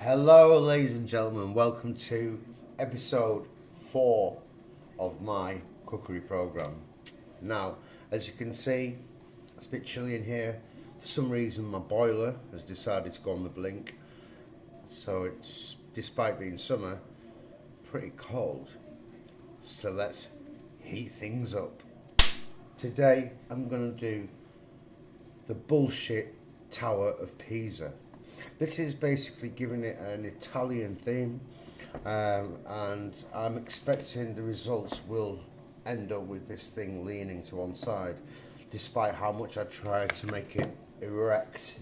Hello, ladies and gentlemen. Welcome to episode 4 of my cookery program. Now, as you can see, it's a bit chilly in here. For some reason, my boiler has decided to go on the blink, so it's, despite being summer, pretty cold. So let's heat things up. Today, I'm going to do the bullshit Tower of Pisa. This is basically giving it an Italian theme, and I'm expecting the results will end up with this thing leaning to one side, despite how much I try to make it erect.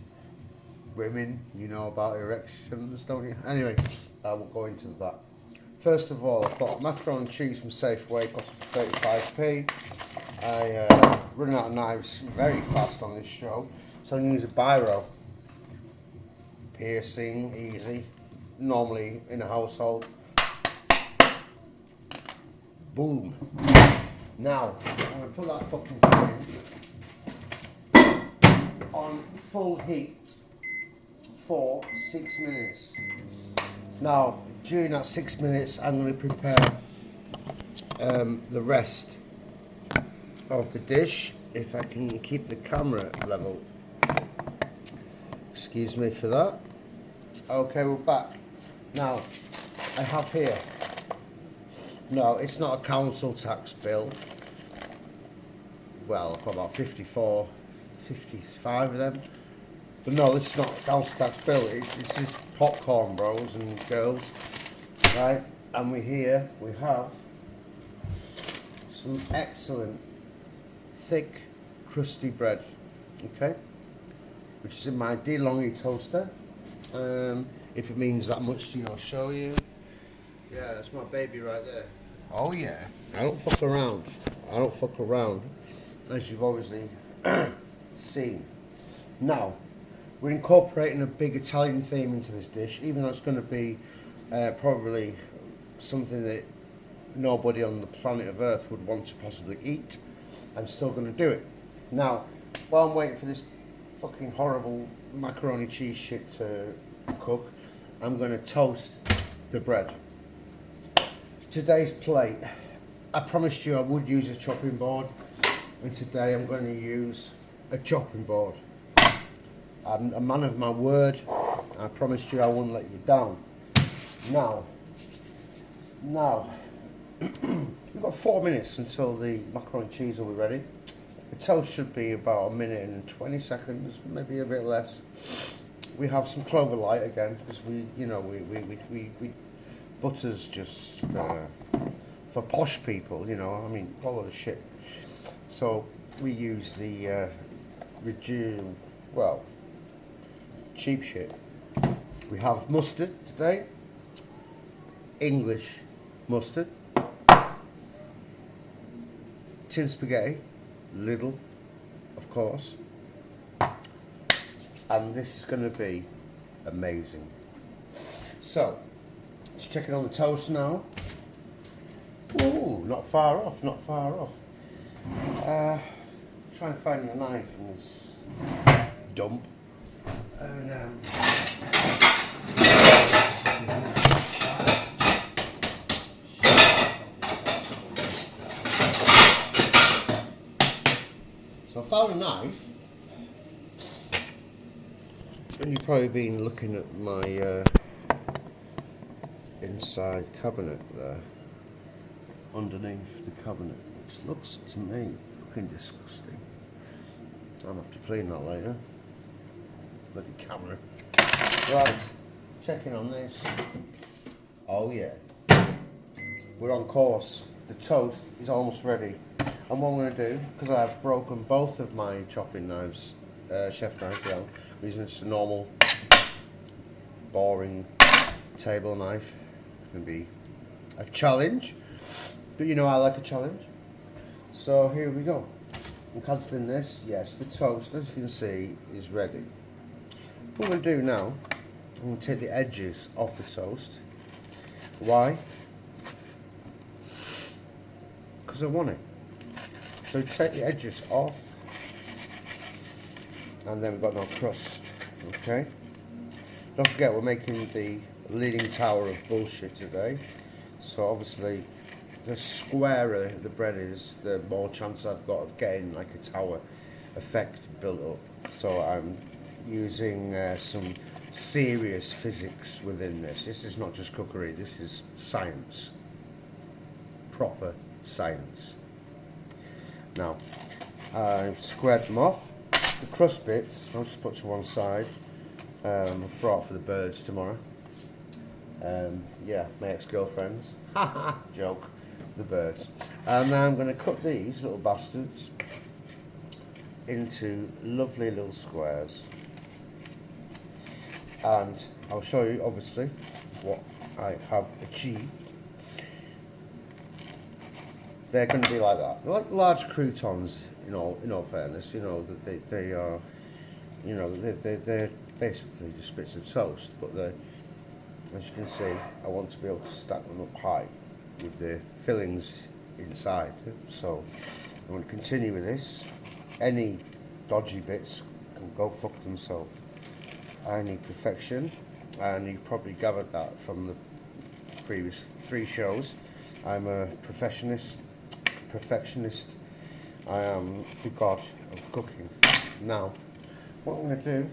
Women, you know about erections, don't you? Anyway, I will go into that. First of all, I've got macaroni and cheese from Safeway, cost 35p. I run out of knives very fast on this show, so I'm going to use a biro. Piercing, easy, normally in a household. Boom. Now, I'm going to put that fucking thing on full heat for 6 minutes. Now, during that 6 minutes, I'm going to prepare the rest of the dish, if I can keep the camera level. Excuse me for that. Okay, we're back. Now, I have here, no, it's not a council tax bill. Well, I've got about 55 of them. But no, this is not a council tax bill. This is popcorn, bros and girls. Right? And we have some excellent, thick, crusty bread. Okay? Which is in my DeLonghi toaster. If it means that much to you, I'll show you. Yeah, that's my baby right there. Oh yeah, I don't fuck around. I don't fuck around, as you've obviously seen. Now, we're incorporating a big Italian theme into this dish, even though it's going to be probably something that nobody on the planet of Earth would want to possibly eat. I'm still going to do it. Now, while I'm waiting for this fucking horrible macaroni cheese shit to cook, I'm going to toast the bread. Today's plate, I promised you I would use a chopping board, and today I'm going to use a chopping board. I'm a man of my word. I promised you I wouldn't let you down. Now we've got 4 minutes until the macaroni and cheese will be ready. The toast should be about 1 minute and 20 seconds, maybe a bit less. We have some clover light again, because we butter's just for posh people, you know. I mean, a lot of shit. So we use the cheap shit. We have mustard today, English mustard, tin spaghetti, Lidl, of course, and this is going to be amazing. So, just checking on the toast now. Ooh, not far off, not far off. Try and find a knife in this dump. And so I found a knife, and you've probably been looking at my inside cabinet there, underneath the cabinet, which looks to me fucking disgusting. I'll have to clean that later. Bloody camera. Right, checking on this. Oh yeah, we're on course. The toast is almost ready. And what I'm going to do, because I've broken both of my chopping knives, chef knife, yeah, I'm using just a normal, boring table knife. It's going to be a challenge, but you know I like a challenge. So here we go. I'm cancelling this. Yes, the toast, as you can see, is ready. What I'm going to do now, I'm going to take the edges off the toast. Why? Because I want it. So take the edges off, and then we've got no crust. Okay. Don't forget, we're making the leaning tower of bullshit today. So obviously, the squarer the bread is, the more chance I've got of getting like a tower effect built up. So I'm using some serious physics within this. This is not just cookery, this is science. Proper science. Now, I've squared them off. The crust bits, I'll just put to one side. I'll throw out for the birds tomorrow. Yeah, my ex-girlfriends. Joke. The birds. And now I'm going to cut these little bastards into lovely little squares. And I'll show you, obviously, what I have achieved. They're going to be like that. They're like large croutons, in all fairness. You know that they are, you know, they're basically just bits of toast. But they, as you can see, I want to be able to stack them up high with the fillings inside. So I'm going to continue with this. Any dodgy bits can go fuck themselves. I need perfection, and you've probably gathered that from the previous 3 shows. I'm a perfectionist. I am the god of cooking. Now, what I'm going to do,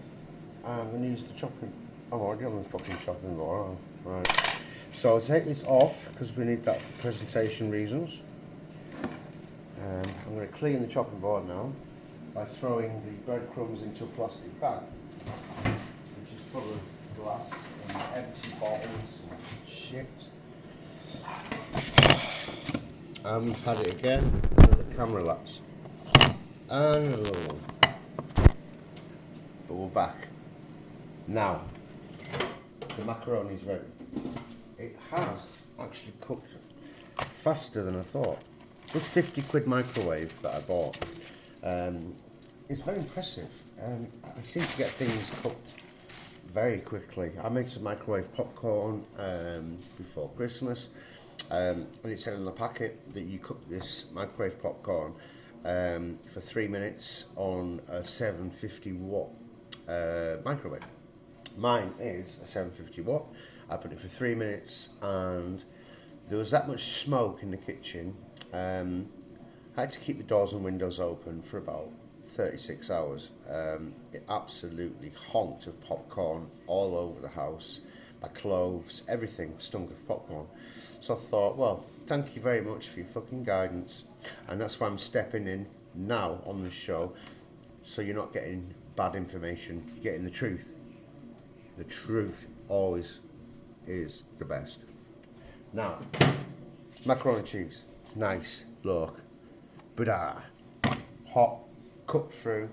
I'm going to use the chopping. I'm already on the fucking chopping board. Right. So I'll take this off because we need that for presentation reasons. I'm going to clean the chopping board now by throwing the breadcrumbs into a plastic bag, which is full of glass and empty bottles and shit. And we've had it again with the camera lapse. And another one. But we're back. Now, the macaroni is ready. It has actually cooked faster than I thought. This 50 quid microwave that I bought is very impressive. I seem to get things cooked very quickly. I made some microwave popcorn before Christmas, and it said on the packet that you cook this microwave popcorn for 3 minutes on a 750 watt microwave. Mine is a 750 watt. I put it for 3 minutes, and there was that much smoke in the kitchen. I had to keep the doors and windows open for about 36 hours. It absolutely honked of popcorn all over the house. My clothes, everything stunk of popcorn. So I thought, well, thank you very much for your fucking guidance. And that's why I'm stepping in now on the show, so you're not getting bad information, you're getting the truth. The truth always is the best. Now, macaroni and cheese, nice, look, but hot, cooked through,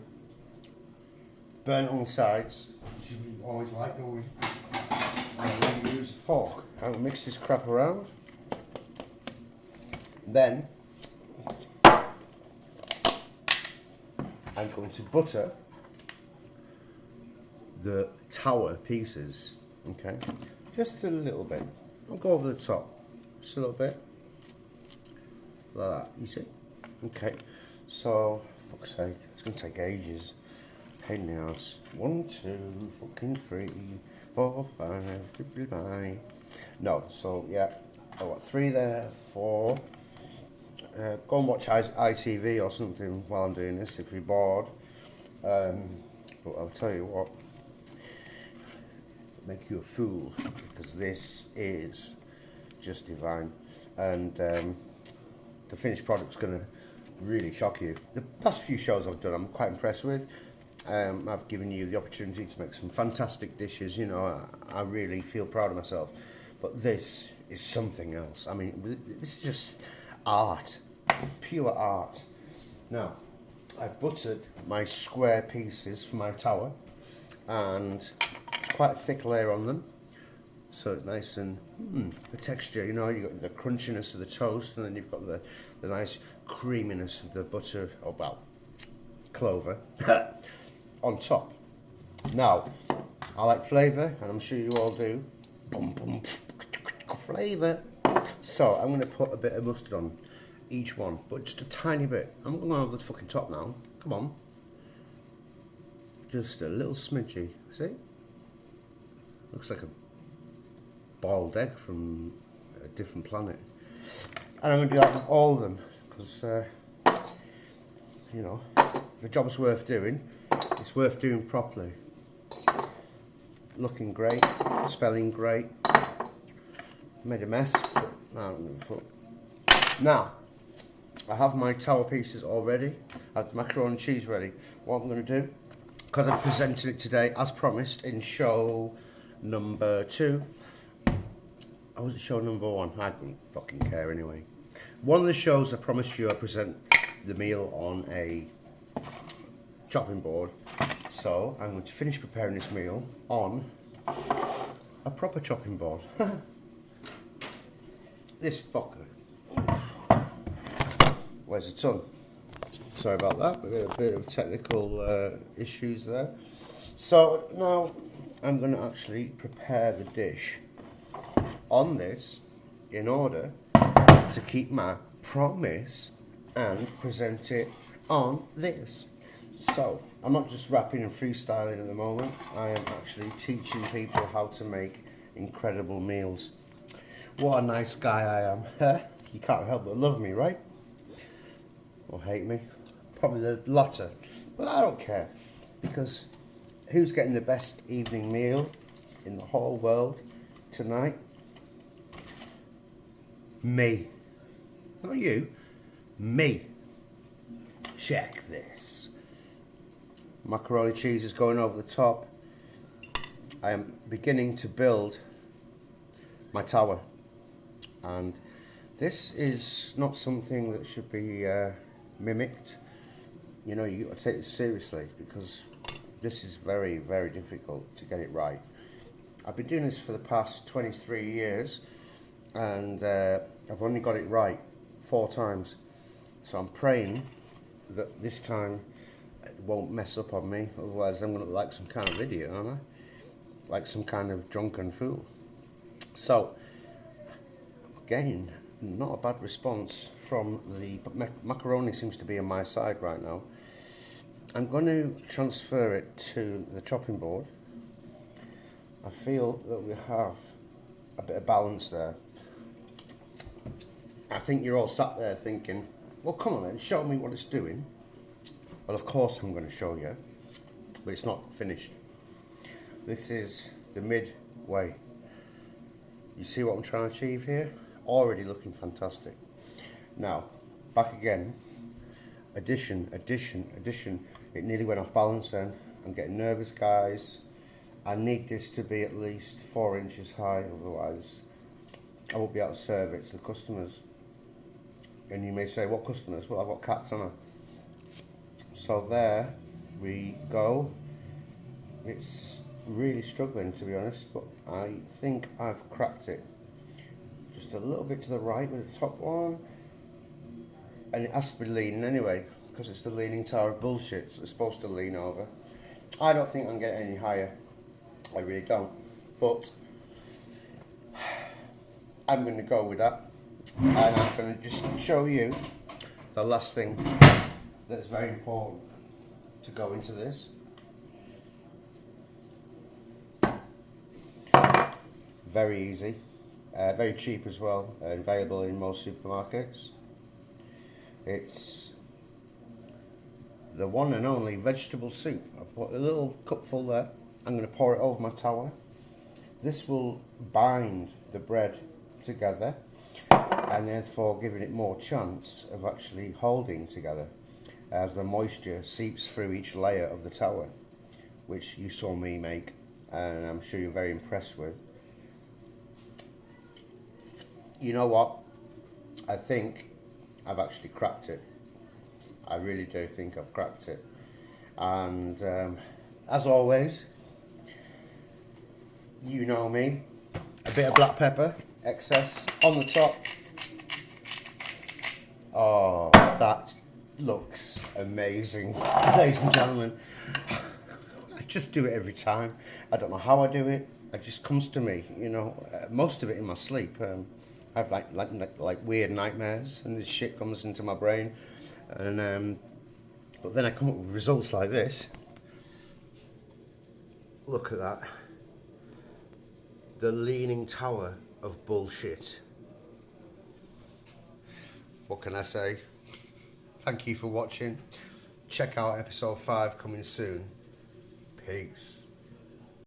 burnt on the sides, which you always like, don't we? And then you use a fork and mix this crap around. Then I'm going to butter the tower pieces, okay? Just a little bit. I'll go over the top, just a little bit, like that. You see? Okay. So, fuck's sake, it's gonna take ages. Pain in the ass. 1, 2, fucking 3, 4, 5. No. So yeah, I've got 3 there. 4. Go and watch ITV or something while I'm doing this if you're bored. But I'll tell you what. Make you a fool, because this is just divine, and the finished product's going to really shock you. The past few shows I've done I'm quite impressed with. I've given you the opportunity to make some fantastic dishes, you know. I really feel proud of myself, but this is something else. I mean, this is just art, pure art. Now, I've buttered my square pieces for my tower, and quite a thick layer on them, so it's nice and the texture, you know, you've got the crunchiness of the toast, and then you've got the nice creaminess of the butter, or well, clover on top. Now, I like flavour, and I'm sure you all do. Flavour. So I'm going to put a bit of mustard on each one, but just a tiny bit. I'm not going over the fucking top now. Come on. Just a little smidgy, see? Looks like a boiled egg from a different planet. And I'm going to do that with all of them, because, you know, if a job's worth doing, it's worth doing properly. Looking great, smelling great. Made a mess, but no, I don't give a fuck. Now, I have my tower pieces all ready. I have the macaroni and cheese ready. What I'm going to do, because I'm presenting it today as promised in show number 2. I was at show number 1. I don't fucking care anyway. One of the shows I promised you I present the meal on a chopping board. So I'm going to finish preparing this meal on a proper chopping board. This fucker. Where's the ton? Sorry about that, we got a bit of technical issues there. So now I'm going to actually prepare the dish on this in order to keep my promise and present it on this. So I'm not just rapping and freestyling at the moment, I am actually teaching people how to make incredible meals. What a nice guy I am. You can't help but love me, right? Or hate me. Probably the latter. But I don't care, because who's getting the best evening meal in the whole world tonight? Me. Not you. Me. Check this. Macaroni cheese is going over the top. I am beginning to build my tower, and this is not something that should be mimicked. You know, you got to take this seriously, because this is very, very difficult to get it right. I've been doing this for the past 23 years, and I've only got it right 4 times. So I'm praying that this time it won't mess up on me, otherwise I'm going to look like some kind of idiot, aren't I? Like some kind of drunken fool. So, again, not a bad response from the macaroni. Seems to be on my side right now. I'm going to transfer it to the chopping board. I feel that we have a bit of balance there. I think you're all sat there thinking, well, come on then, show me what it's doing. Well, of course I'm going to show you, but it's not finished. This is the midway. You see what I'm trying to achieve here? Already looking fantastic. Now, back again. Addition. It nearly went off balance then. I'm getting nervous, guys. I need this to be at least 4 inches high, otherwise I won't be able to serve it to the customers. And you may say, what customers? Well, I've got cats on her. So there we go. It's really struggling, to be honest, but I think I've cracked it. Just a little bit to the right with the top one, and it has to be leaning anyway, because it's the leaning tower of bullshit, so it's supposed to lean over. I don't think I can get any higher, I really don't, but I'm going to go with that, and I'm going to just show you the last thing that's very important to go into this. Very easy, very cheap as well, available in most supermarkets. It's the one and only vegetable soup. I've put a little cupful there. I'm going to pour it over my tower. This will bind the bread together, and therefore giving it more chance of actually holding together as the moisture seeps through each layer of the tower, which you saw me make, and I'm sure you're very impressed with. You know what? I think I've actually cracked it. I really do think I've cracked it. And as always, you know me, a bit of black pepper, excess, on the top. Oh, that looks amazing. Ladies and gentlemen, I just do it every time. I don't know how I do it. It just comes to me, you know, most of it in my sleep. I have like weird nightmares, and this shit comes into my brain, and but then I come up with results like this. Look at that. the leaning tower of bullshit. What can I say? Thank you for watching. Check out episode 5 coming soon. Peace.